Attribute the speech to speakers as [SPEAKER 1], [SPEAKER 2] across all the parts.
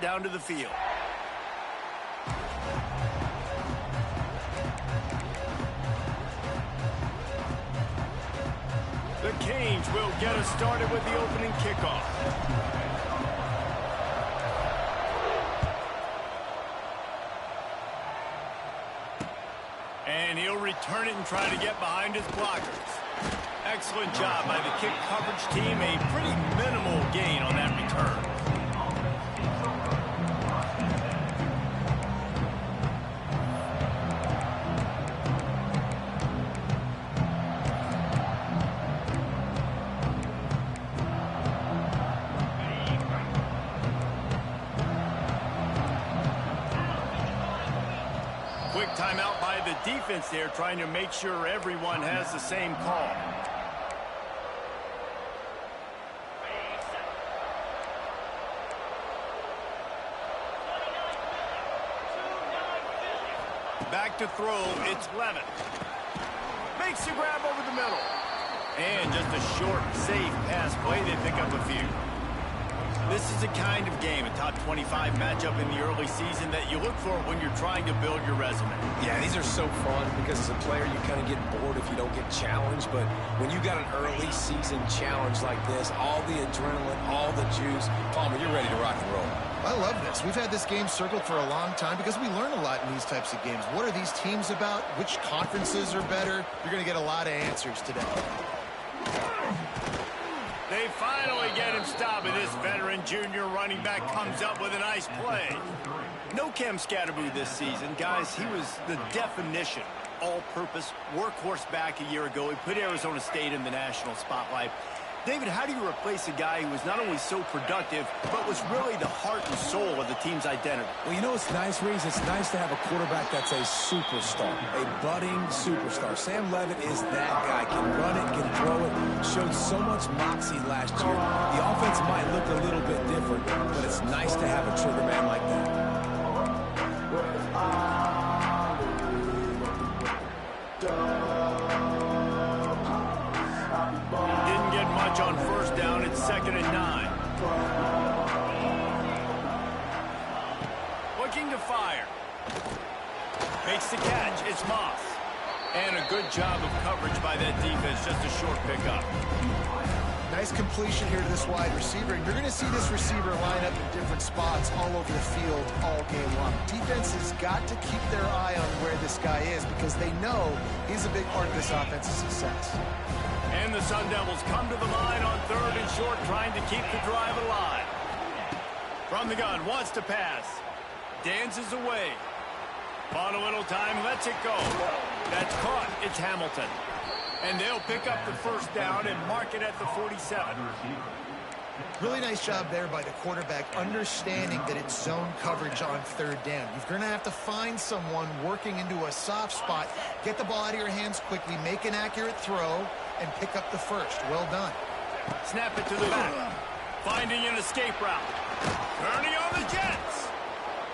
[SPEAKER 1] down to the field. The Canes will get us started with the opening kickoff. And he'll return it and try to get behind his blockers. Excellent job by the kick coverage team. A pretty minimal gain on that return. Quick timeout by the defense there, trying to make sure everyone has the same call. Back to throw, it's Levin. Makes the grab over the middle. And just a short, safe pass play, they pick up a few. This is the kind of game, a top 25 matchup in the early season, that you look for when you're trying to build your resume.
[SPEAKER 2] Yeah, these are so fun because as a player, you kind of get bored if you don't get challenged. But when you got an early season challenge like this, all the adrenaline, all the juice, Palmer, you're ready to rock and roll.
[SPEAKER 3] I love this. We've had this game circled for a long time because we learn a lot in these types of games. What are these teams about? Which conferences are better? You're going to get a lot of answers today.
[SPEAKER 1] They finally get him stopped, and this veteran junior running back comes up with a nice play. No Cam Scatterboo this season. Guys, he was the definition, all-purpose workhorse back a year ago. He put Arizona State in the national spotlight. David, how do you replace a guy who was not only so productive, but was really the heart and soul of the team's identity?
[SPEAKER 2] Well, you know what's nice, Reese? It's nice to have a quarterback that's a superstar, a budding superstar. Sam Levitt is that guy. Can run it, can throw it, showed so much moxie last year. The offense might look a little bit different, but it's nice to have a trigger man like that.
[SPEAKER 1] Didn't get much on first down. It's 2nd and 9. Looking to fire. Makes the catch. It's Moss. And a good job of coverage by that defense. Just a short pickup.
[SPEAKER 3] Nice completion here to this wide receiver. And you're going to see this receiver line up in different spots all over the field all game long. Defense has got to keep their eye on where this guy is because they know he's a big part of this offense's success.
[SPEAKER 1] And the Sun Devils come to the line on 3rd and short, trying to keep the drive alive. From the gun, wants to pass. Dances away. On a little time, lets it go. That's caught. It's Hamilton. And they'll pick up the first down and mark it at the 47.
[SPEAKER 3] Really nice job there by the quarterback, understanding that it's zone coverage on 3rd down. You're going to have to find someone working into a soft spot, get the ball out of your hands quickly, make an accurate throw, and pick up the first. Well done.
[SPEAKER 1] Snap it to the back. Finding an escape route. Turning on the Jets.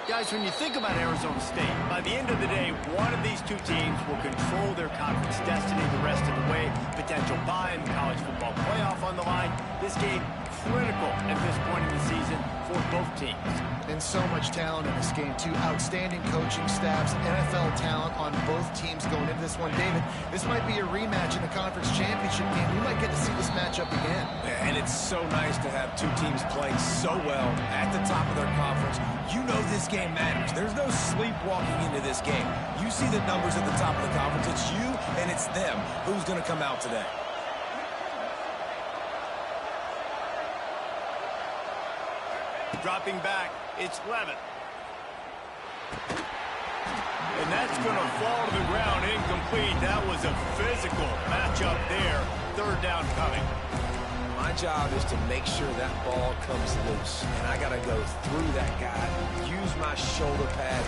[SPEAKER 1] Guys, when you think about Arizona State, by the end of the day, one of these two teams will control their conference destiny the rest of the way. Potential bye in the college football playoff on the line. This game critical at this point in the season for both teams.
[SPEAKER 3] And so much talent in this game, too. Outstanding coaching staffs, NFL talent on both teams going into this one. David, this might be a rematch in the conference championship game. We might get to see this matchup again.
[SPEAKER 2] Yeah, and it's so nice to have two teams playing so well at the top of their conference. You know this game matters. There's no sleepwalking into this game. You see the numbers at the top of the conference. It's you and it's them. Who's going to come out today?
[SPEAKER 1] Dropping back, it's Levin. And that's going to fall to the ground, incomplete. That was a physical matchup there. 3rd down coming.
[SPEAKER 2] My job is to make sure that ball comes loose. And I got to go through that guy, use my shoulder pad,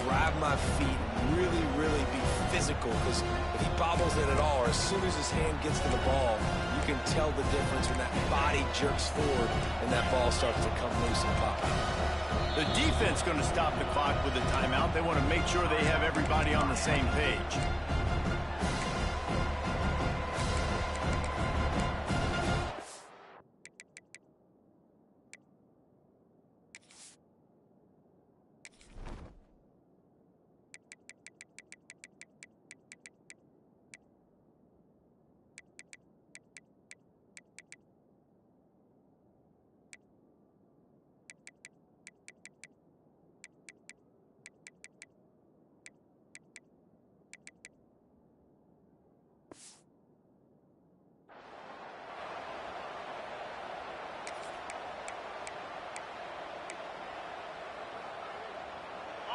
[SPEAKER 2] drive my feet, really, really be physical. Because if he bobbles it at all, or as soon as his hand gets to the ball, you can tell the difference when that body jerks forward and that ball starts to come loose and pop out.
[SPEAKER 1] The defense going to stop the clock with a timeout. They want to make sure they have everybody on the same page.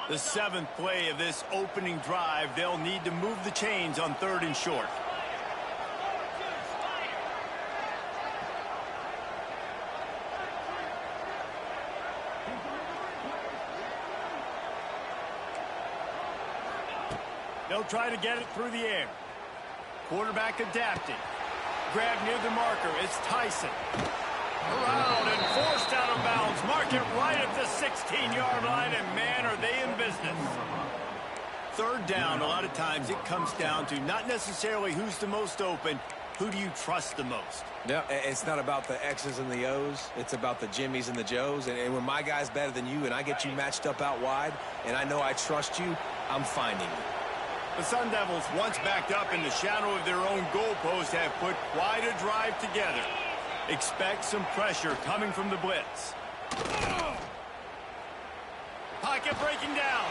[SPEAKER 1] The seventh play of this opening drive, they'll need to move the chains on 3rd and short. They'll try to get it through the air. Quarterback adapting. Grab near the marker. It's Tyson. Around and forced out of bounds. Mark it right at the 16-yard line, and man, are they in business. 3rd down, a lot of times it comes down to not necessarily who's the most open, who do you trust the most?
[SPEAKER 2] No, it's not about the X's and the O's. It's about the Jimmies and the Joes. And when my guy's better than you and I get you matched up out wide and I know I trust you, I'm finding you.
[SPEAKER 1] The Sun Devils, once backed up in the shadow of their own goalpost, have put quite a drive together. Expect some pressure coming from the blitz. Pocket breaking down.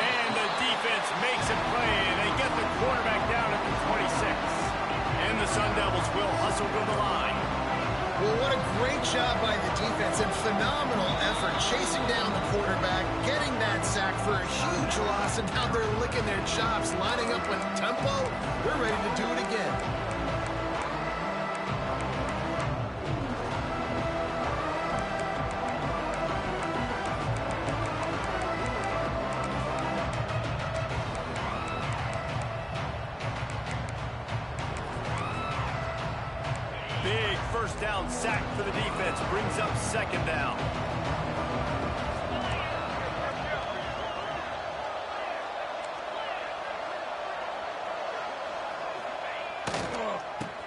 [SPEAKER 1] And the defense makes a play, and they get the quarterback down at the 26. And the Sun Devils will hustle to the line.
[SPEAKER 3] Well, what a great job by the defense and phenomenal effort chasing down the quarterback, getting that sack for a huge loss, and now they're licking their chops, lining up with tempo. We're ready to do it again.
[SPEAKER 1] Big first down sack for the defense, brings up 2nd down.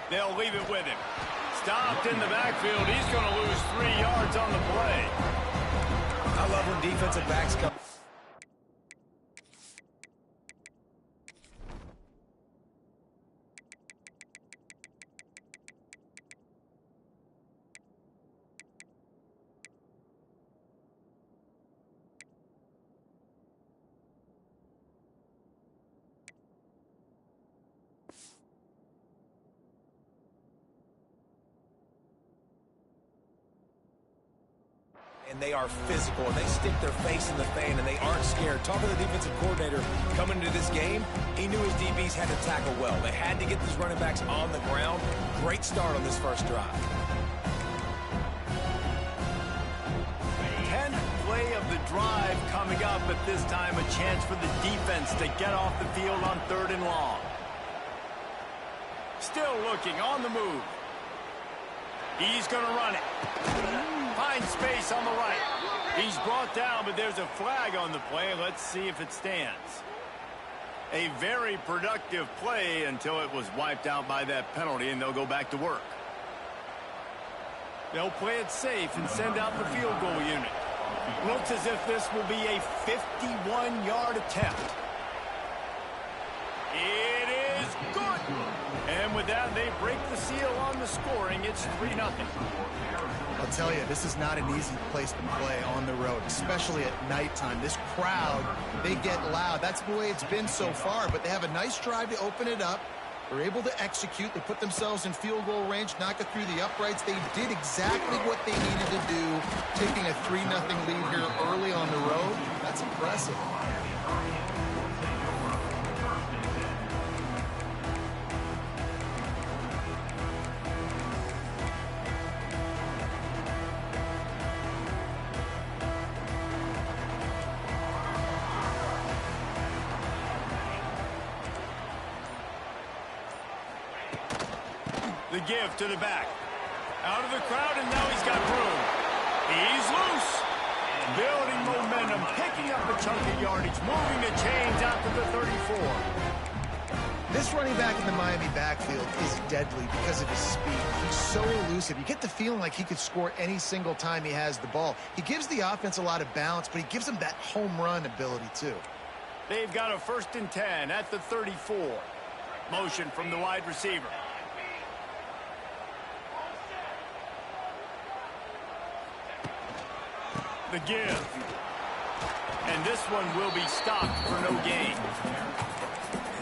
[SPEAKER 1] They'll leave it with him. Stopped in the backfield. He's going to lose 3 yards on the play.
[SPEAKER 2] I love when defensive backs come. And they are physical, and they stick their face in the fan, and they aren't scared. Talking to the defensive coordinator coming into this game, he knew his DBs had to tackle well. They had to get these running backs on the ground. Great start on this first drive.
[SPEAKER 1] 10th play of the drive coming up, but this time a chance for the defense to get off the field on 3rd and long. Still looking on the move. He's going to run it. Finds space on the right. He's brought down, but there's a flag on the play. Let's see if it stands. A very productive play until it was wiped out by that penalty, and they'll go back to work. They'll play it safe and send out the field goal unit. Looks as if this will be a 51-yard attempt. It is good. And with that, they break the seal on the scoring. It's 3-0.
[SPEAKER 3] I'll tell you, this is not an easy place to play on the road, especially at nighttime. This crowd, they get loud. That's the way it's been so far, but they have a nice drive to open it up. They're able to execute. They put themselves in field goal range, knock it through the uprights. They did exactly what they needed to do, taking a 3-0 lead here early on the road. That's impressive.
[SPEAKER 1] The give to the back. Out of the crowd, and now he's got room. He's loose. Building momentum, picking up a chunk of yardage, moving the chains out to the 34.
[SPEAKER 3] This running back in the Miami backfield is deadly because of his speed. He's so elusive. You get the feeling like he could score any single time he has the ball. He gives the offense a lot of balance, but he gives them that home run ability, too.
[SPEAKER 1] They've got a 1st and 10 at the 34. Motion from the wide receiver. The give. And this one will be stopped for no gain.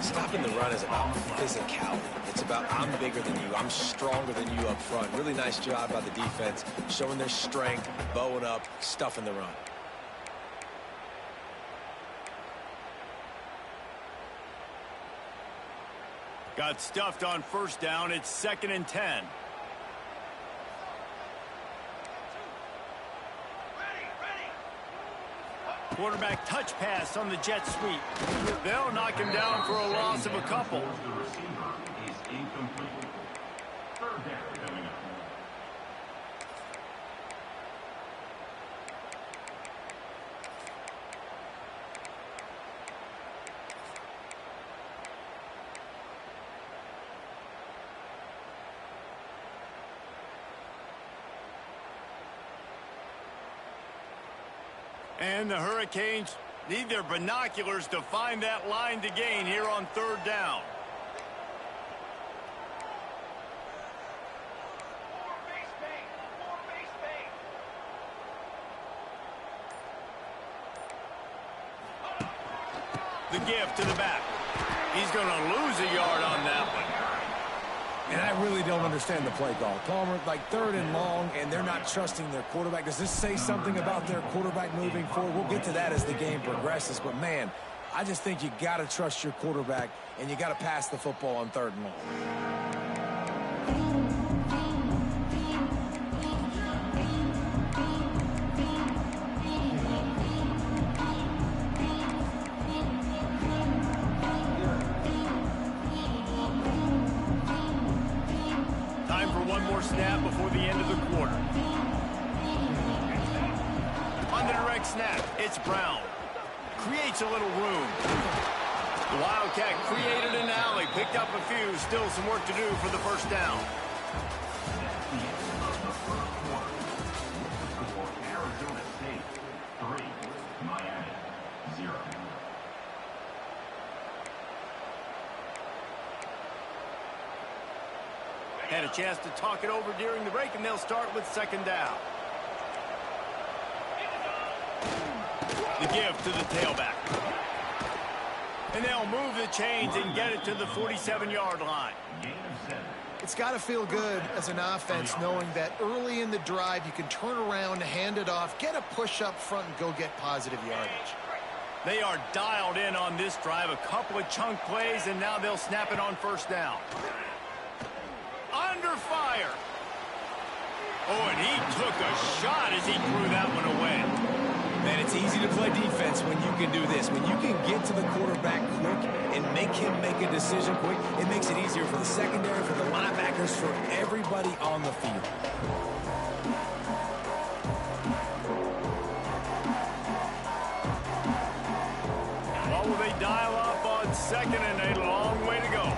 [SPEAKER 2] Stopping the run is about physicality. It's about I'm bigger than you. I'm stronger than you up front. Really nice job by the defense, showing their strength, bowing up, stuffing the run.
[SPEAKER 1] Got stuffed on first down. It's 2nd and 10. Quarterback touch pass on the jet sweep. They'll knock him down for a loss of a couple. And the Hurricanes need their binoculars to find that line to gain here on 3rd down. The give to the back. He's going to lose a yard on that one.
[SPEAKER 2] And I really don't understand the play call. Palmer, like 3rd and long, and they're not trusting their quarterback. Does this say something about their quarterback moving forward? We'll get to that as the game progresses. But, man, I just think you got to trust your quarterback, and you got to pass the football on 3rd and long.
[SPEAKER 1] Snap before the end of the quarter. On the direct snap, it's Brown. Creates a little room. The Wildcat created an alley, picked up a few, still some work to do for the first down.
[SPEAKER 4] Arizona State 3, Miami 0.
[SPEAKER 1] Had a chance to talk it over during the break, and they'll start with 2nd down. The give to the tailback. And they'll move the chains and get it to the 47-yard line.
[SPEAKER 3] It's got to feel good as an offense knowing that early in the drive you can turn around, hand it off, get a push up front, and go get positive yardage.
[SPEAKER 1] They are dialed in on this drive. A couple of chunk plays, and now they'll snap it on 1st down. Under fire. Oh, and he took a shot as he threw that one away.
[SPEAKER 2] Man, it's easy to play defense when you can do this. When you can get to the quarterback quick and make him make a decision quick, it makes it easier for the secondary, for the linebackers, for everybody on the field.
[SPEAKER 1] What will they dial up on 2nd and a long way to go?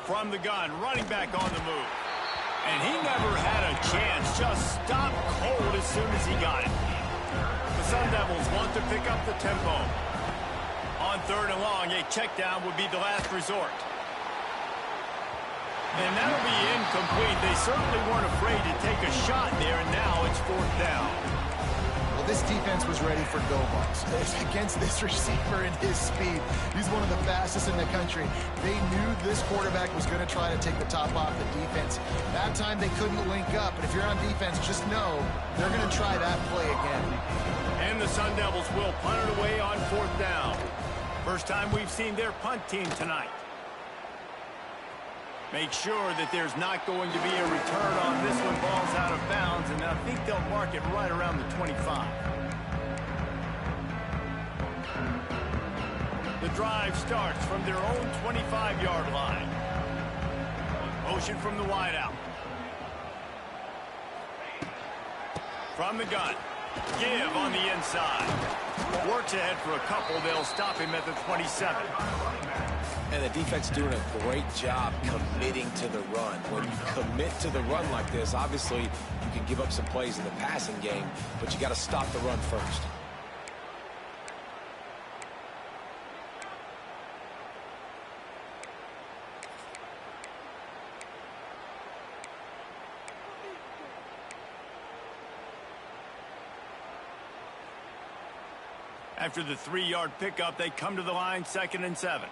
[SPEAKER 1] From the gun, running back on the move. And he never had a chance, just stopped cold as soon as he got it. The Sun Devils want to pick up the tempo. On 3rd and long, a check down would be the last resort. And that'll be incomplete. They certainly weren't afraid to take a shot there, and now it's 4th down.
[SPEAKER 3] This defense was ready for go balls. Against this receiver and his speed, he's one of the fastest in the country. They knew this quarterback was going to try to take the top off the defense. That time they couldn't link up, but if you're on defense, just know they're going to try that play again.
[SPEAKER 1] And the Sun Devils will punt it away on 4th down. First time we've seen their punt team tonight. Make sure that there's not going to be a return on this one. Ball's out of bounds, and I think they'll mark it right around the 25. The drive starts from their own 25-yard line. Motion from the wideout. From the gun. Give on the inside. Works ahead for a couple. They'll stop him at the 27.
[SPEAKER 2] And the defense doing a great job committing to the run. When you commit to the run like this, obviously you can give up some plays in the passing game, but you got to stop the run first.
[SPEAKER 1] After the 3-yard pickup, they come to the line, 2nd and 7.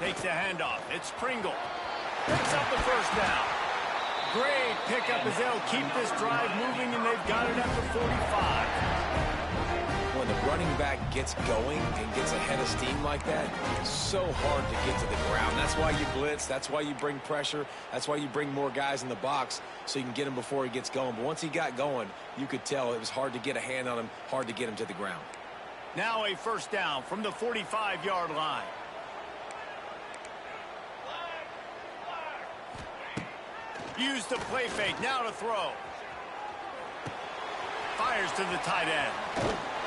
[SPEAKER 1] Takes a handoff. It's Pringle. Picks up the first down. Great pickup as they'll keep this drive moving, and they've got it at the 45.
[SPEAKER 2] when the running back gets going and gets ahead of steam like that, it's so hard to get to the ground. That's why you blitz. That's why you bring pressure. That's why you bring more guys in the box so you can get him before he gets going. But once he got going, you could tell it was hard to get a hand on him, hard to get him to the ground.
[SPEAKER 1] Now a first down from the 45-yard line. Use the play fake, now to throw. Fires to the tight end.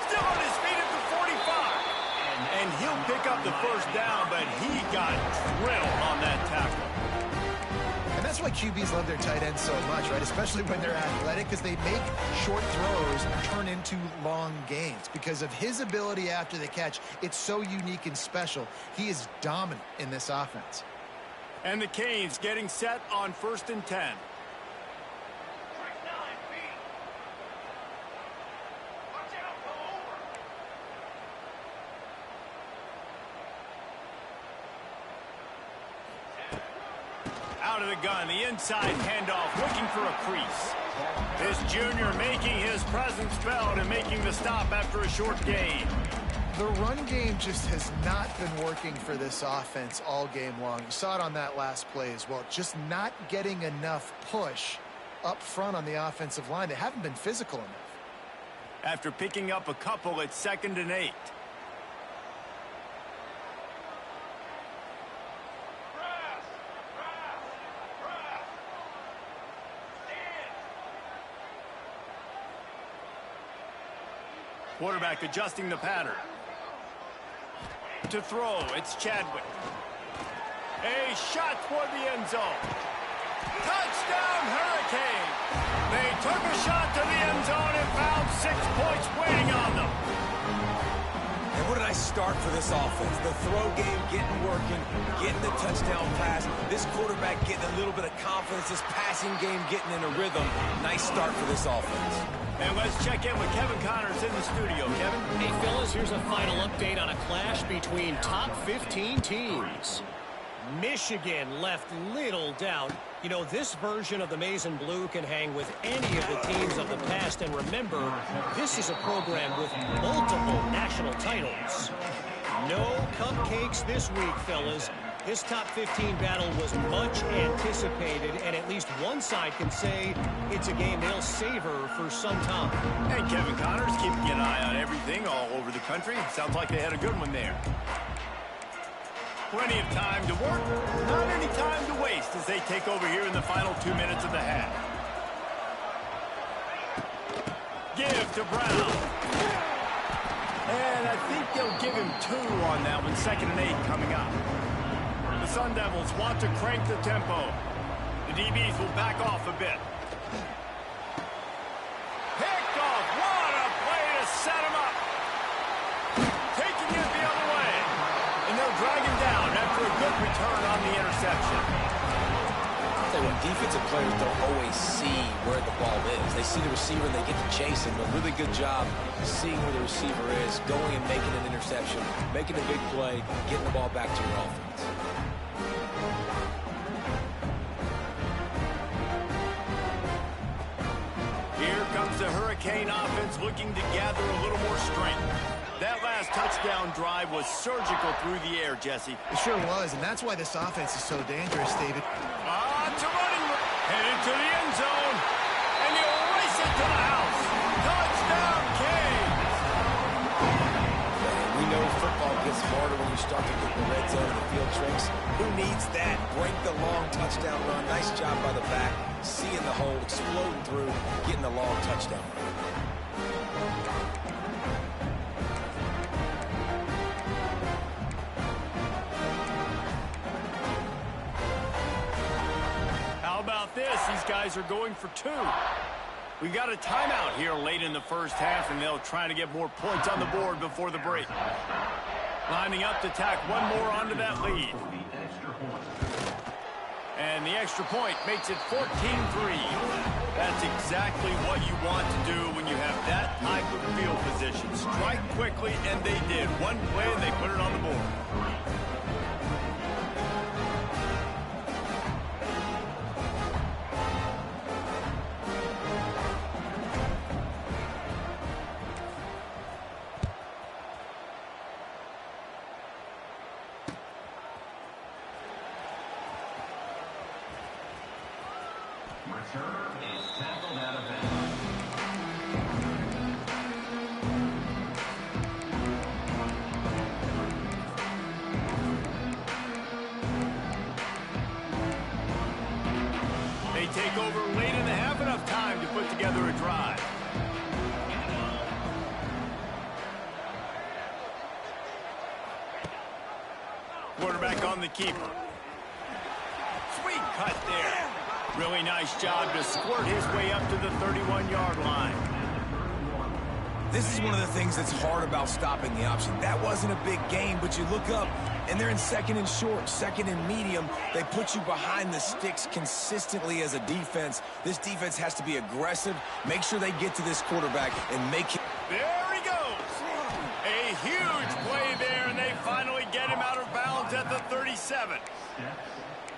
[SPEAKER 1] Still on his feet at the 45. And he'll pick up the first down, but he got drilled on that tackle.
[SPEAKER 3] And that's why QBs love their tight ends so much, right? Especially when they're athletic, because they make short throws turn into long gains. Because of his ability after the catch, it's so unique and special. He is dominant in this offense.
[SPEAKER 1] And the Canes getting set on 1st and 10. Out of the gun, the inside handoff, looking for a crease. This junior making his presence felt and making the stop after a short gain.
[SPEAKER 3] The run game just has not been working for this offense all game long. You saw it on that last play as well. Just not getting enough push up front on the offensive line. They haven't been physical enough.
[SPEAKER 1] After picking up a couple at 2nd and 8. Quarterback adjusting the pattern. To throw, it's Chadwick. A shot toward the end zone. Touchdown, Hurricane! They took a shot to the end zone and found 6 points waiting on them.
[SPEAKER 2] And what a nice start for this offense. The throw game getting working, getting the touchdown pass. This quarterback getting a little bit of confidence. This passing game getting in a rhythm. Nice start for this offense.
[SPEAKER 1] And let's check in with Kevin Connors in the studio. Kevin?
[SPEAKER 5] Hey, fellas, here's a final update on a clash between top 15 teams. Michigan left little doubt. You know, this version of the Maize and Blue can hang with any of the teams of the past. And remember, this is a program with multiple national titles. No cupcakes this week, fellas. This top 15 battle was much anticipated, and at least one side can say it's a game they'll savor for some time.
[SPEAKER 1] And Kevin Connors keeping an eye on everything all over the country. Sounds like they had a good one there. Plenty of time to work, not any time to waste as they take over here in the final 2 minutes of the half. Give to Brown. And I think they'll give him 2 on that one. 2nd and 8 coming up. The Sun Devils want to crank the tempo. The DBs will back off a bit. Picked off. What a play to set him up. Taking it the other way. And they'll drag him down after a good return on the interception.
[SPEAKER 2] I'll tell you what, defensive players don't always see where the ball is. They see the receiver and they get to chase him. A really good job seeing where the receiver is, going and making an interception, making a big play, getting the ball back to your offense.
[SPEAKER 1] Here comes the Hurricane offense looking to gather a little more strength. That last touchdown drive was surgical through the air, Jesse.
[SPEAKER 3] It sure was, and that's why this offense is so dangerous, David.
[SPEAKER 1] To running, headed to the end zone, and you race it to the house. Touchdown, Canes!
[SPEAKER 2] We know football gets harder when you start to get the red zone and the field tricks. Who needs that? Break the long touchdown run. Nice job by the back. Seeing the hole, exploding through, getting the long touchdown run.
[SPEAKER 1] How about this? These guys are going for 2. We got a timeout here late in the first half, and they'll try to get more points on the board before the break. Lining up to tack one more onto that lead. And the extra point makes it 14-3. That's exactly what you want to do when you have that type of field position. Strike quickly, and they did. One play, and they put it on the board.
[SPEAKER 4] Returner is tackled out of bounds.
[SPEAKER 1] They take over late in the half, enough time to put together a drive. Quarterback on the keeper. Sweet cut there. Really nice job to squirt his way up to the 31-yard line.
[SPEAKER 2] This is one of the things that's hard about stopping the option. That wasn't a big gain, but you look up, and they're in second and short, second and medium. They put you behind the sticks consistently as a defense. This defense has to be aggressive, make sure they get to this quarterback, and make him...
[SPEAKER 1] There he goes. A huge play there, and they finally get him out of bounds at the 37.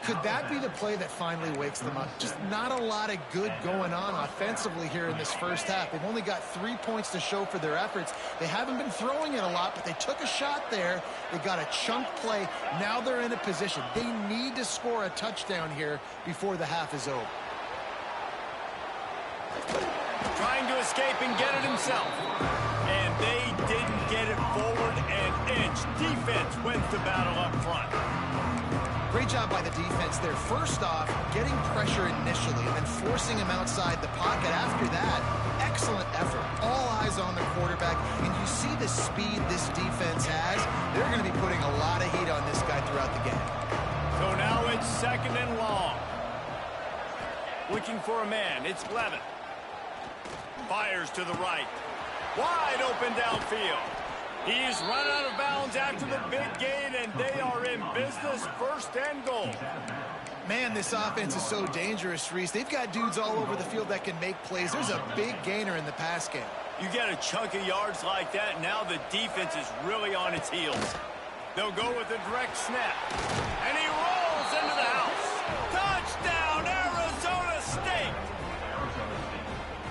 [SPEAKER 3] Could that be the play that finally wakes them up? Just not a lot of good going on offensively here in this first half. They've only got 3 points to show for their efforts. They haven't been throwing it a lot, but they took a shot there. They got a chunk play. Now they're in a position. They need to score a touchdown here before the half is over.
[SPEAKER 1] Trying to escape and get it himself. And they didn't get it forward an inch. Defense wins the battle up front.
[SPEAKER 3] Great job by the defense there. First off, getting pressure initially and then forcing him outside the pocket. After that, excellent effort. All eyes on the quarterback. And you see the speed this defense has. They're going to be putting a lot of heat on this guy throughout the game.
[SPEAKER 1] So now it's second and long. Looking for a man. It's Levin. Fires to the right. Wide open downfield. He's run out of bounds after the big gain, and they are in business, first and goal.
[SPEAKER 3] Man, this offense is so dangerous, Reese. They've got dudes all over the field that can make plays. There's a big gainer in the pass game.
[SPEAKER 1] You get a chunk of yards like that, and now the defense is really on its heels. They'll go with a direct snap. And he rolls into the house. Touchdown, Arizona State!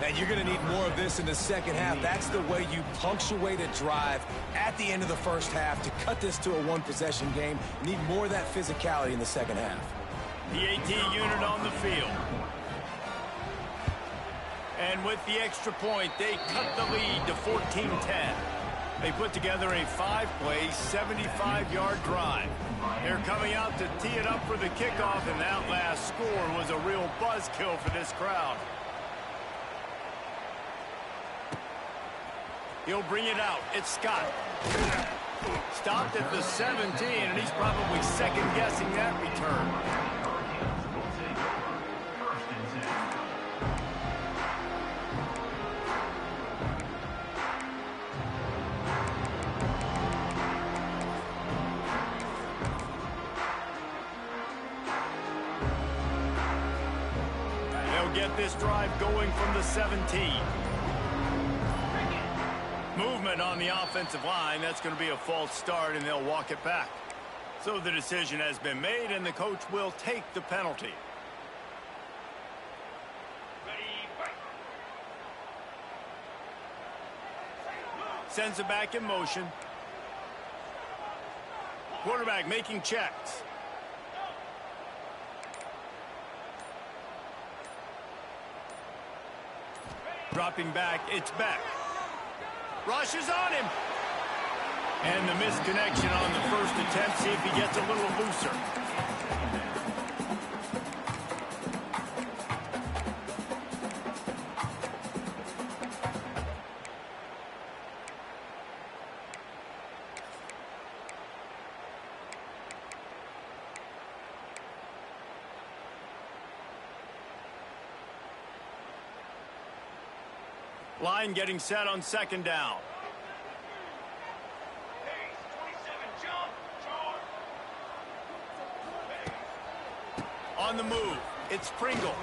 [SPEAKER 2] And you're going to need more of this in the second half. That's the way you punctuate a drive at the end of the first half to cut this to a one-possession game. You need more of that physicality in the second half.
[SPEAKER 1] The AT unit on the field. And with the extra point, they cut the lead to 14-10. They put together a 5-play, 75-yard drive. They're coming out to tee it up for the kickoff, and that last score was a real buzzkill for this crowd. He'll bring it out. It's Scott. Stopped at the 17, and he's probably second-guessing that return. They'll get this drive going from the 17. Movement on the offensive line. That's going to be a false start, and they'll walk it back. So the decision has been made, and the coach will take the penalty. Sends it back in motion. Quarterback making checks. Dropping back, it's back. Rushes on him. And the misconnection on the first attempt. See if he gets a little looser. Line getting set on second down. On the move, it's Pringle.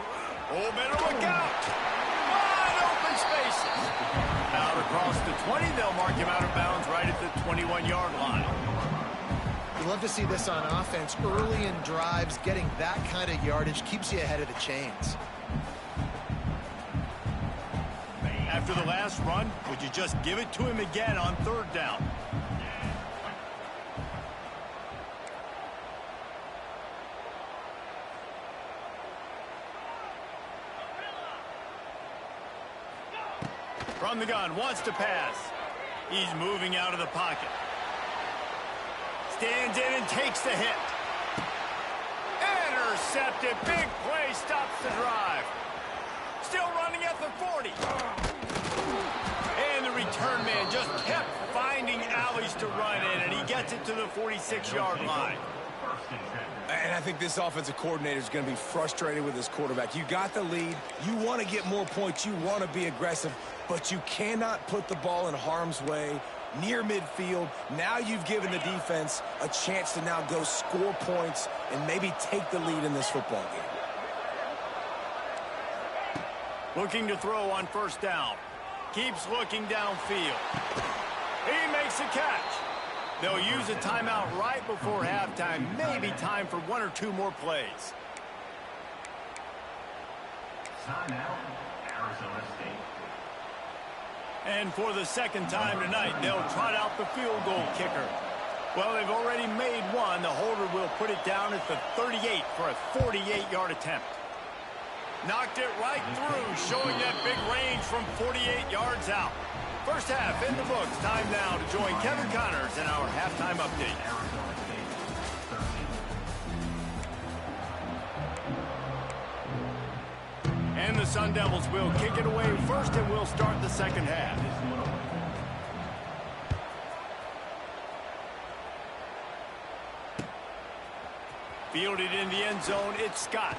[SPEAKER 1] Oh, better look out. Wide open spaces. Out across the 20, they'll mark him out of bounds right at the 21-yard line.
[SPEAKER 3] You love to see this on offense. Early in drives, getting that kind of yardage keeps you ahead of the chains.
[SPEAKER 1] After the last run, would you just give it to him again on third down? From the gun, wants to pass. He's moving out of the pocket. Stands in and takes the hit. Intercepted. Big play stops the drive. Still running at the 40. And the return man just kept finding alleys to run in, and he gets it to the 46-yard line.
[SPEAKER 2] And I think this offensive coordinator is going to be frustrated with his quarterback. You got the lead. You want to get more points. You want to be aggressive, but you cannot put the ball in harm's way near midfield. Now you've given the defense a chance to now go score points and maybe take the lead in this football game.
[SPEAKER 1] Looking to throw on first down. Keeps looking downfield. He makes a catch. They'll use a timeout right before halftime. Maybe time for one or two more plays.
[SPEAKER 4] Timeout, Arizona State.
[SPEAKER 1] And for the second time tonight, they'll trot out the field goal kicker. Well, they've already made one. The holder will put it down at the 38 for a 48-yard attempt. Knocked it right through, showing that big range from 48 yards out. First half in the books. Time now to join Kevin Connors in our halftime update. And the Sun Devils will kick it away first, and we'll start the second half. Fielded in the end zone, it's Scott.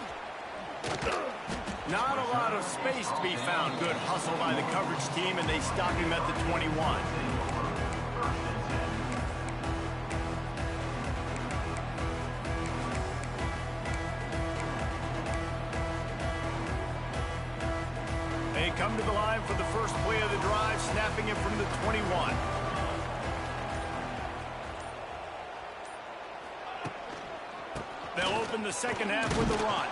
[SPEAKER 1] Not a lot of space to be found. Good hustle by the coverage team, and they stop him at the 21. They come to the line for the first play of the drive, snapping it from the 21. They'll open the second half with a run.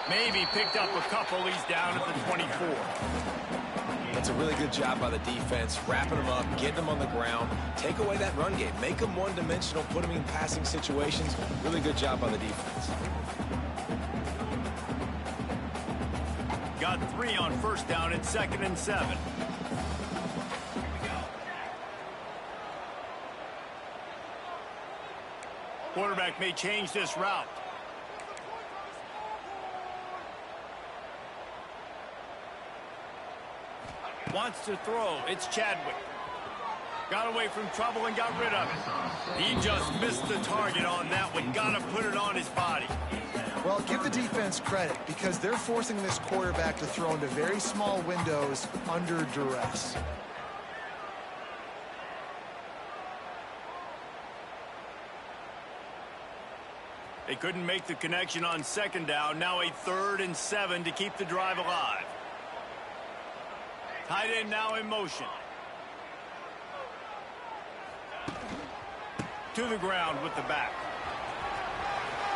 [SPEAKER 1] Maybe picked up a couple. He's down at the 24.
[SPEAKER 2] That's a really good job by the defense, wrapping them up, getting them on the ground, take away that run game, make them one-dimensional, put them in passing situations. Really good job by the defense.
[SPEAKER 1] Got 3 on first down and 2nd and 7. Quarterback may change this route. Wants to throw. It's Chadwick. Got away from trouble and got rid of it. He just missed the target on that one. Got to put it on his body.
[SPEAKER 3] Well, give the defense credit because they're forcing this quarterback to throw into very small windows under duress.
[SPEAKER 1] They couldn't make the connection on second down. Now a 3rd and 7 to keep the drive alive. Tight end now in motion. To the ground with the back.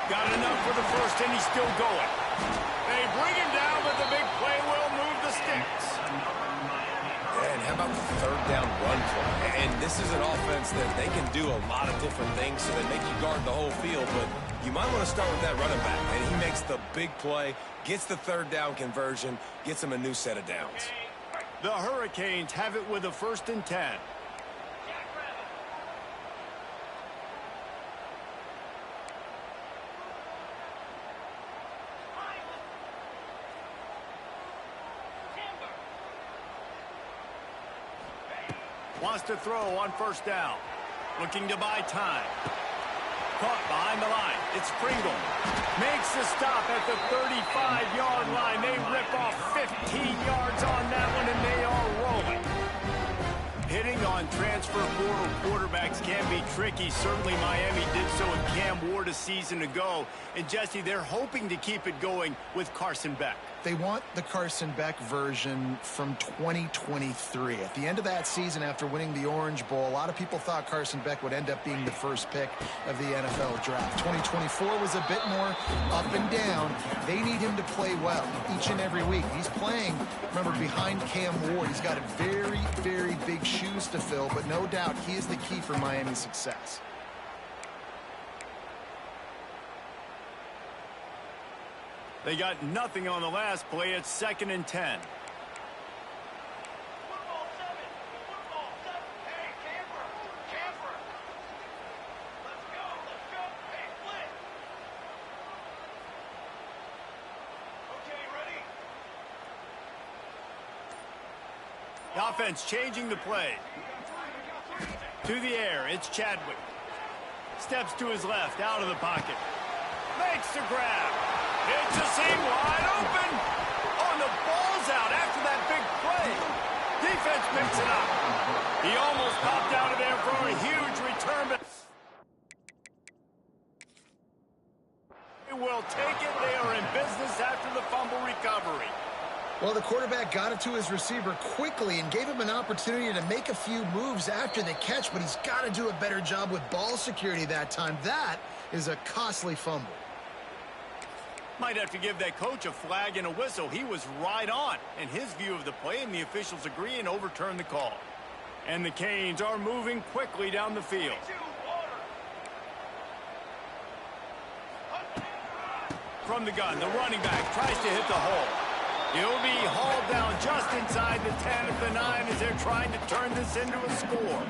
[SPEAKER 1] Got enough for the first, and he's still going. They bring him down, but the big play will move the sticks.
[SPEAKER 2] And how about the 3rd down run play? And this is an offense that they can do a lot of different things, so they make you guard the whole field, but you might want to start with that running back. And he makes the big play, gets the 3rd down conversion, gets him a new set of downs.
[SPEAKER 1] The Hurricanes have it with a 1st and 10. Wants to throw on first down. Looking to buy time. Caught behind the line. It's Pringle. Makes the stop at the 35-yard line. They rip off 15 yards on that one, and they are rolling. Hitting on transfer portal quarterbacks can be tricky. Certainly Miami did so with Cam Ward a season ago. And Jesse, they're hoping to keep it going with Carson Beck.
[SPEAKER 3] They want the Carson Beck version from 2023. At the end of that season, after winning the Orange Bowl, a lot of people thought Carson Beck would end up being the first pick of the NFL draft. 2024 was a bit more up and down. They need him to play well each and every week. He's playing, remember, behind Cam Ward. He's got very, very big shoes to fill, but no doubt he is the key for Miami's success.
[SPEAKER 1] They got nothing on the last play. It's 2nd and 10. The offense changing the play. To the air, it's Chadwick. Steps to his left, out of the pocket. Makes the grab. It's a seam wide open. Oh, and the ball's out after that big play. Defense picks it up. He almost popped out of there for a huge return. But they will take it. They are in business after the fumble recovery.
[SPEAKER 3] Well, the quarterback got it to his receiver quickly and gave him an opportunity to make a few moves after the catch, but he's got to do a better job with ball security that time. That is a costly fumble.
[SPEAKER 1] Might have to give that coach a flag and a whistle. He was right on in his view of the play, and the officials agree and overturn the call. And the Canes are moving quickly down the field. From the gun, the running back tries to hit the hole. He'll be hauled down just inside the 10 of the 9 as they're trying to turn this into a score.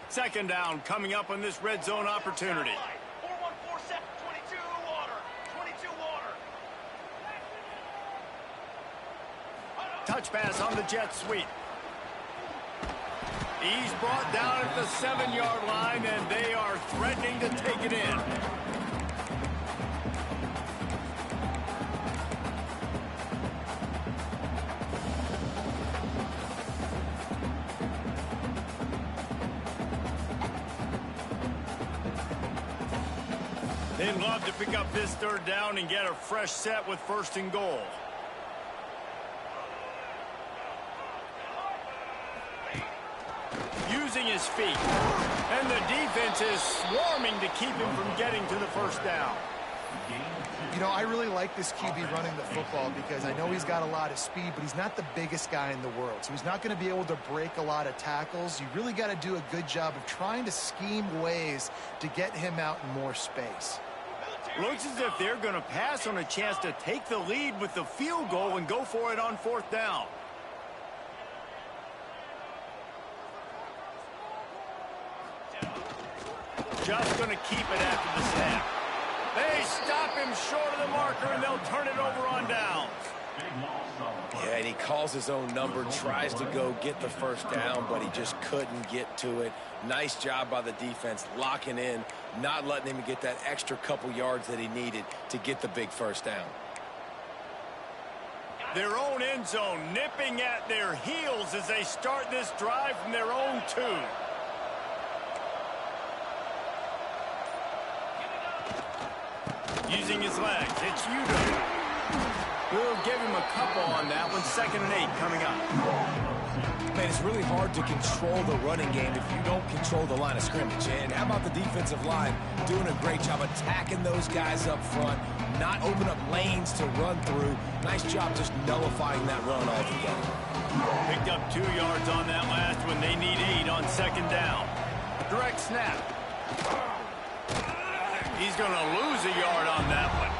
[SPEAKER 1] Second down coming up on this red zone opportunity. Touch pass on the jet sweep. He's brought down at the 7-yard line, and they are threatening to take it in. They'd love to pick up this third down and get a fresh set with 1st and goal. Using his feet. And the defense is swarming to keep him from getting to the 1st down.
[SPEAKER 3] You know, I really like this QB running the football because I know he's got a lot of speed, but he's not the biggest guy in the world. So he's not going to be able to break a lot of tackles. You really got to do a good job of trying to scheme ways to get him out in more space.
[SPEAKER 1] Looks as if they're going to pass on a chance to take the lead with the field goal and go for it on 4th down. Just going to keep it after the snap. They stop him short of the marker, and they'll turn it over on downs.
[SPEAKER 2] Yeah, and he calls his own number, tries to go get the 1st down, but he just couldn't get to it. Nice job by the defense, locking in, not letting him get that extra couple yards that he needed to get the big 1st down.
[SPEAKER 1] Their own end zone nipping at their heels as they start this drive from their own 2. Using his legs, it's Udo. We'll give him a couple on that one. 2nd and 8 coming up.
[SPEAKER 2] Man, it's really hard to control the running game if you don't control the line of scrimmage. And how about the defensive line doing a great job attacking those guys up front, not open up lanes to run through. Nice job just nullifying that run altogether.
[SPEAKER 1] Picked up 2 yards on that last one. They need 8 on 2nd down. Direct snap. He's going to lose a yard on that one.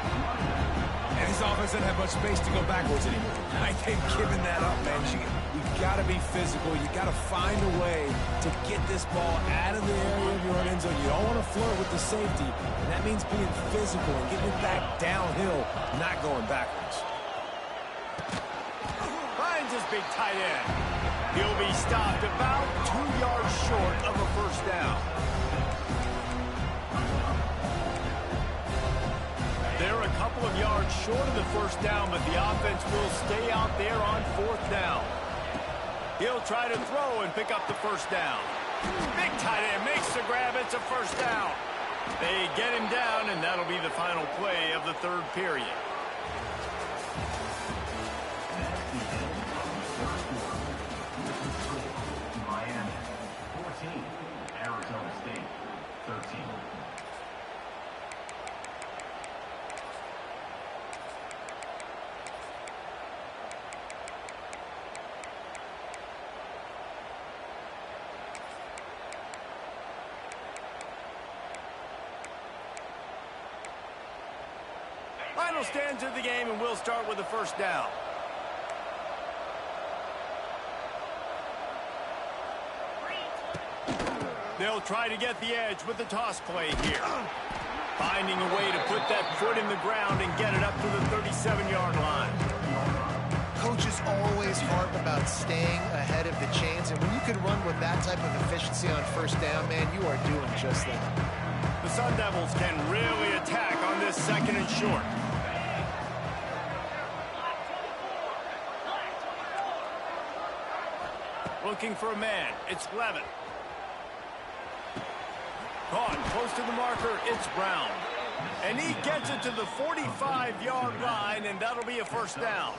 [SPEAKER 2] And his offense doesn't have much space to go backwards anymore. I think giving that up, man. You've got to be physical. You've got to find a way to get this ball out of the area of your own end zone. You don't want to flirt with the safety, and that means being physical and getting it back downhill, not going backwards.
[SPEAKER 1] Finds his big tight end. He'll be stopped about 2 yards short of a 1st down. They're a couple of yards short of the 1st down, but the offense will stay out there on 4th down. He'll try to throw and pick up the 1st down. Big tight end makes the grab. It's a 1st down. They get him down, and that'll be the final play of the 3rd period.
[SPEAKER 4] Miami 14, Arizona State 13.
[SPEAKER 1] Final stands of the game, and we'll start with the first down. They'll try to get the edge with the toss play here. Finding a way to put that foot in the ground and get it up to the 37-yard line.
[SPEAKER 3] Coaches always harp about staying ahead of the chains, and when you can run with that type of efficiency on first down, man, you are doing just that.
[SPEAKER 1] The Sun Devils can really attack on this second and short. Looking for a man. It's Levin. Caught close to the marker. It's Brown. And he gets it to the 45-yard line, and that'll be a first down.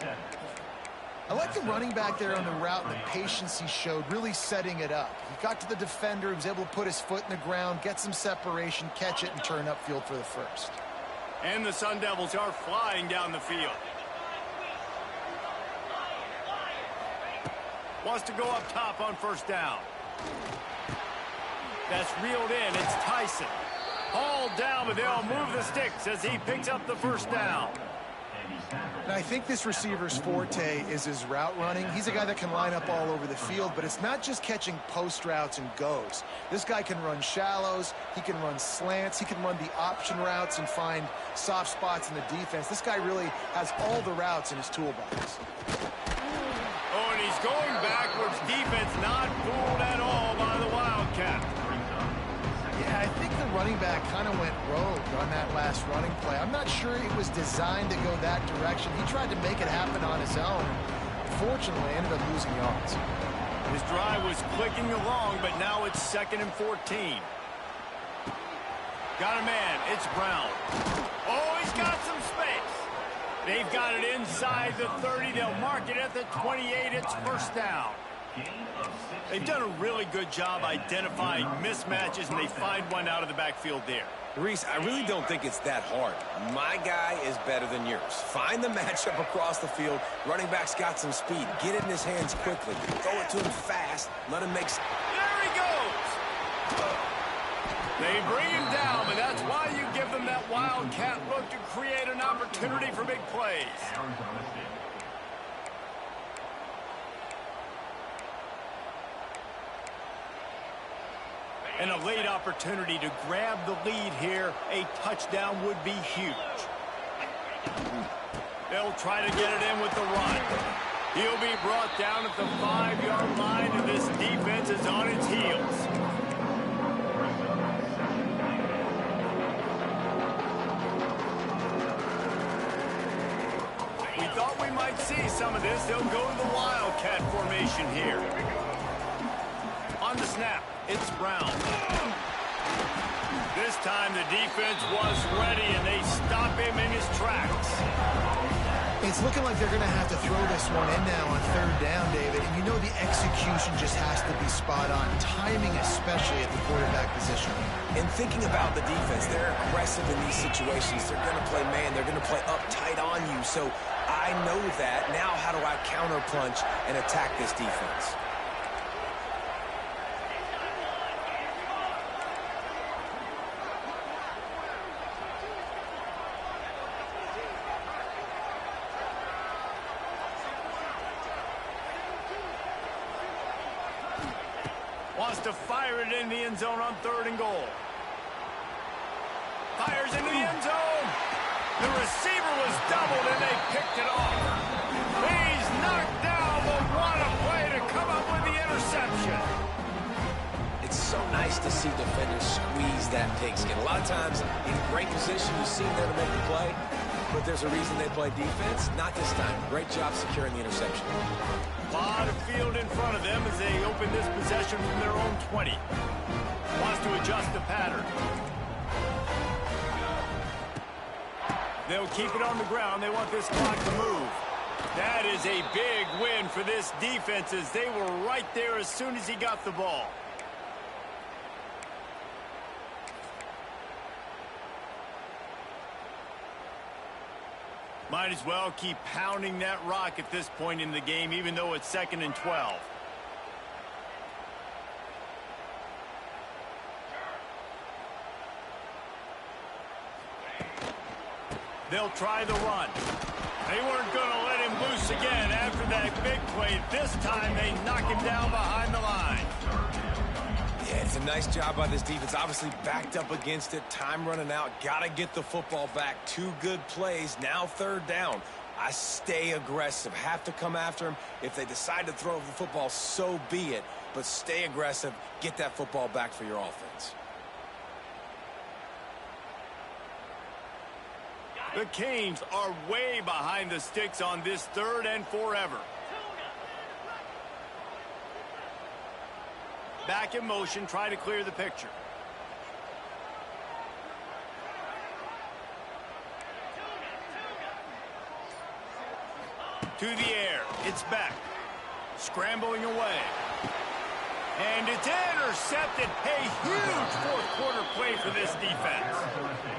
[SPEAKER 3] I like the running back there on the route and the patience he showed, really setting it up. He got to the defender, he was able to put his foot in the ground, get some separation, catch it, and turn upfield for the first.
[SPEAKER 1] And the Sun Devils are flying down the field. Wants to go up top on first down. That's reeled in. It's Tyson. Hauled down, but they'll move the sticks as he picks up the first down.
[SPEAKER 3] And I think this receiver's forte is his route running. He's a guy that can line up all over the field, but it's not just catching post routes and goes. This guy can run shallows, he can run slants, he can run the option routes and find soft spots in the defense. This guy really has all the routes in his toolbox.
[SPEAKER 1] Oh, and he's going backwards. Defense not fooled at all by the Wildcat.
[SPEAKER 3] Yeah, I think the running back kind of went rogue on that last running play. I'm not sure it was designed to go that direction. He tried to make it happen on his own. Fortunately, ended up losing yards.
[SPEAKER 1] His drive was clicking along, but now it's 2nd and 14. Got a man. It's Brown. Oh, he's got some space. They've got it inside the 30. They'll mark it at the 28. It's first down. They've done a really good job identifying mismatches, and they find one out of the backfield there.
[SPEAKER 2] Reese, I really don't think it's that hard. My guy is better than yours. Find the matchup across the field. Running back's got some speed. Get it in his hands quickly. Throw it to him fast. Let him make...
[SPEAKER 1] There he goes! They bring him down, but that's why you give them that wildcat look to create an opportunity for big plays. And a late opportunity to grab the lead here. A touchdown would be huge. They'll try to get it in with the run. He'll be brought down at the 5-yard line, and this defense is on its heels. We thought we might see some of this. They'll go to the Wildcat formation here. On the snap. It's Brown. This time the defense was ready, and they stop him in his tracks.
[SPEAKER 3] It's looking like they're going to have to throw this one in now on third down, David. And you know the execution just has to be spot on. Timing, especially at the quarterback position.
[SPEAKER 2] And thinking about the defense, they're aggressive in these situations. They're going to play man. They're going to play uptight on you. So I know that. Now how do I counterpunch and attack this defense?
[SPEAKER 1] Wants to fire it in the end zone on 3rd and goal. Fires into the end zone. The receiver was doubled, and they picked it off. He's knocked down, but what a play to come up with the interception.
[SPEAKER 2] It's so nice to see defenders squeeze that pigskin. A lot of times, in great position, you see them there to make the play, but there's a reason they play defense. Not this time. Great job securing the interception.
[SPEAKER 1] A lot of field in front of them as they open this possession from their own 20. Wants to adjust the pattern. They'll keep it on the ground. They want this clock to move. That is a big win for this defense as they were right there as soon as he got the ball. Might as well keep pounding that rock at this point in the game, even though it's 2nd and 12. They'll try the run. They weren't going to let him loose again after that big play. This time they knock him down behind the line.
[SPEAKER 2] Yeah, it's a nice job by this defense. Obviously backed up against it. Time running out. Got to get the football back. 2 good plays. Now 3rd down. I stay aggressive. Have to come after him. If they decide to throw the football, so be it. But stay aggressive. Get that football back for your offense.
[SPEAKER 1] The Canes are way behind the sticks on this 3rd and forever. Back in motion, try to clear the picture. To the air, it's back. Scrambling away. And it's intercepted. A huge 4th quarter play for this defense.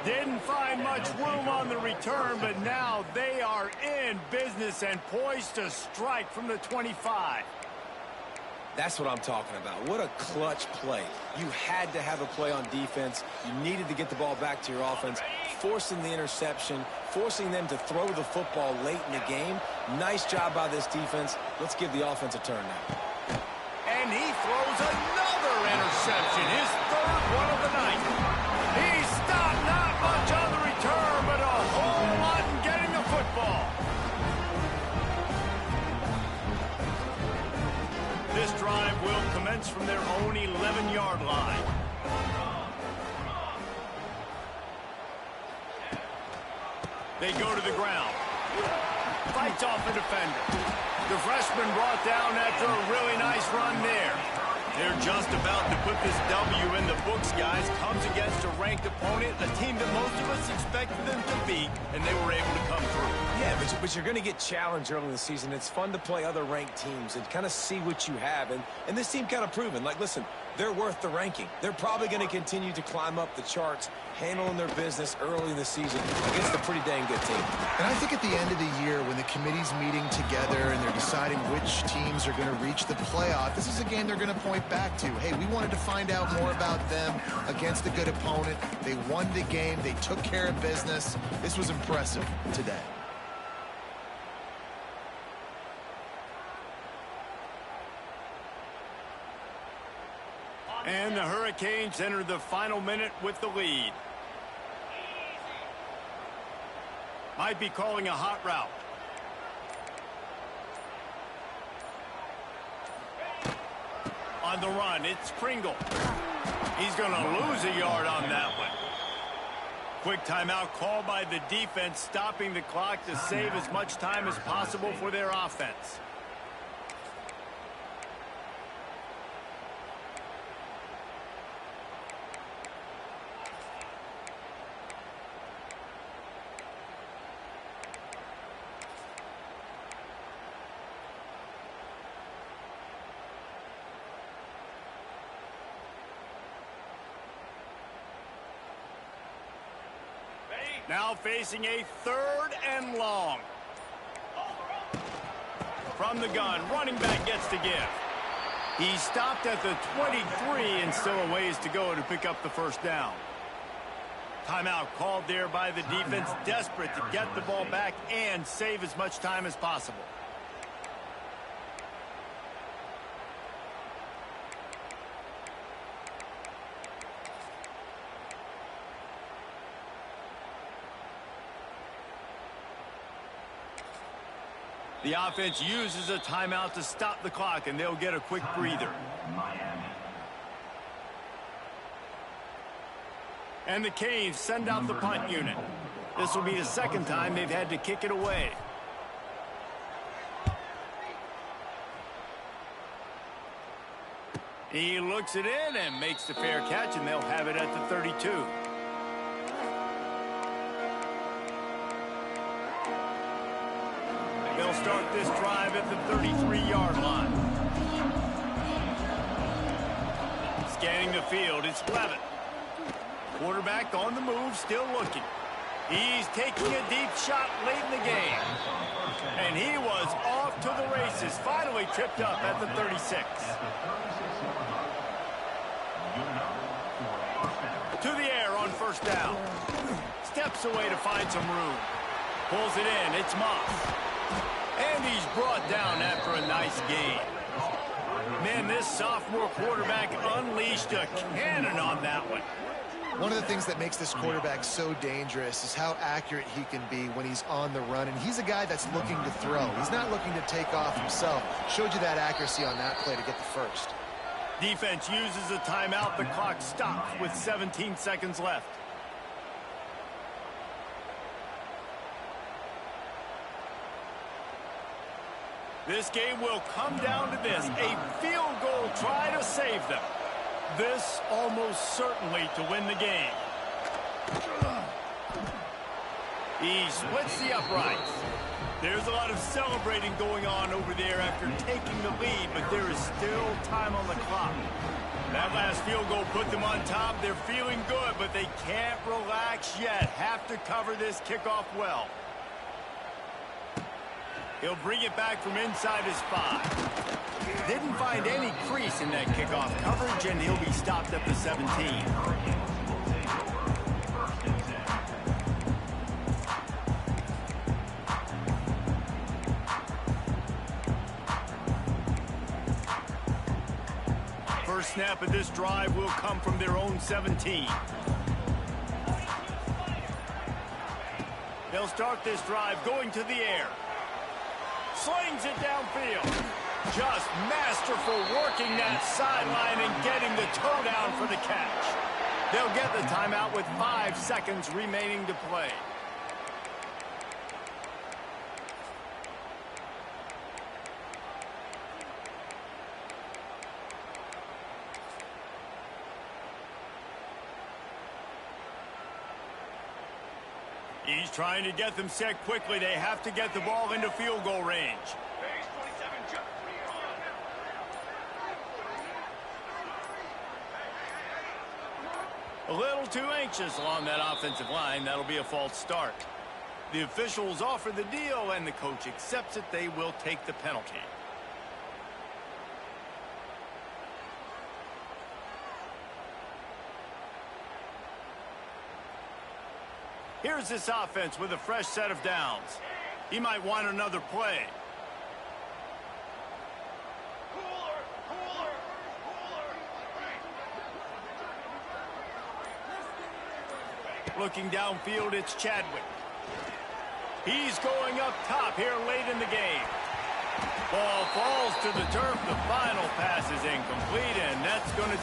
[SPEAKER 1] Didn't find much room on the return, but now they are in business and poised to strike from the 25.
[SPEAKER 2] That's what I'm talking about. What a clutch play. You had to have a play on defense. You needed to get the ball back to your offense, forcing the interception, forcing them to throw the football late in the game. Nice job by this defense. Let's give the offense a turn now.
[SPEAKER 1] And he throws another interception, his 3rd one of the night. He stopped not much on the return, but a whole lot in getting the football. This drive will commence from their own 11-yard line. They go to the ground. Fights off a defender. The freshman brought down after a really nice run there. They're just about to put this W in the books, guys. Comes against a ranked opponent, a team that most of us expected them to beat, and they were able to come through.
[SPEAKER 2] Yeah, but you're going to get challenged early in the season. It's fun to play other ranked teams and kind of see what you have. And this team kind of proven, like, listen, they're worth the ranking. They're probably going to continue to climb up the charts, handling their business early in the season against a pretty dang good team.
[SPEAKER 3] And I think at the end of the year, when the committee's meeting together and they're deciding which teams are going to reach the playoff, this is a game they're going to point back to. Hey, we wanted to find out more about them against a good opponent. They won the game. They took care of business. This was impressive today.
[SPEAKER 1] And the Hurricanes enter the final minute with the lead. Might be calling a hot route. On the run, it's Pringle. He's going to lose a yard on that one. Quick timeout called by the defense, stopping the clock to save as much time as possible for their offense. Now facing a 3rd and long. From the gun, running back gets to give. He stopped at the 23 and still a ways to go to pick up the 1st down. Timeout called there by the defense, desperate to get the ball back and save as much time as possible. The offense uses a timeout to stop the clock, and they'll get a quick breather.
[SPEAKER 4] Miami.
[SPEAKER 1] And the Canes send out the punt unit. This will be the 2nd time they've had to kick it away. He looks it in and makes the fair catch, and they'll have it at the 32. They'll start this drive at the 33-yard line. Scanning the field, it's Levitt. Quarterback on the move, still looking. He's taking a deep shot late in the game. And he was off to the races, finally tripped up at the 36. To the air on 1st down. Steps away to find some room. Pulls it in. It's Moss. And he's brought down after a nice gain. Man, this sophomore quarterback unleashed a cannon on that one.
[SPEAKER 3] One of the things that makes this quarterback so dangerous is how accurate he can be when he's on the run. And he's a guy that's looking to throw. He's not looking to take off himself. Showed you that accuracy on that play to get the first.
[SPEAKER 1] Defense uses a timeout. The clock stops with 17 seconds left. This game will come down to this. A field goal try to save them. This almost certainly to win the game. He splits the uprights. There's a lot of celebrating going on over there after taking the lead, but there is still time on the clock. That last field goal put them on top. They're feeling good, but they can't relax yet. Have to cover this kickoff well. He'll bring it back from inside his 5. Didn't find any crease in that kickoff coverage, and he'll be stopped at the 17. First snap of this drive will come from their own 17. They'll start this drive going to the air. Slings it downfield. Just masterful working that sideline and getting the toe down for the catch. They'll get the timeout with 5 seconds remaining to play. He's trying to get them set quickly. They have to get the ball into field goal range. A little too anxious along that offensive line. That'll be a false start. The officials offer the deal, and the coach accepts it. They will take the penalty. Here's this offense with a fresh set of downs. He might want another play. Looking downfield, it's Chadwick. He's going up top here late in the game. Ball falls to the turf. The final pass is incomplete, and that's going to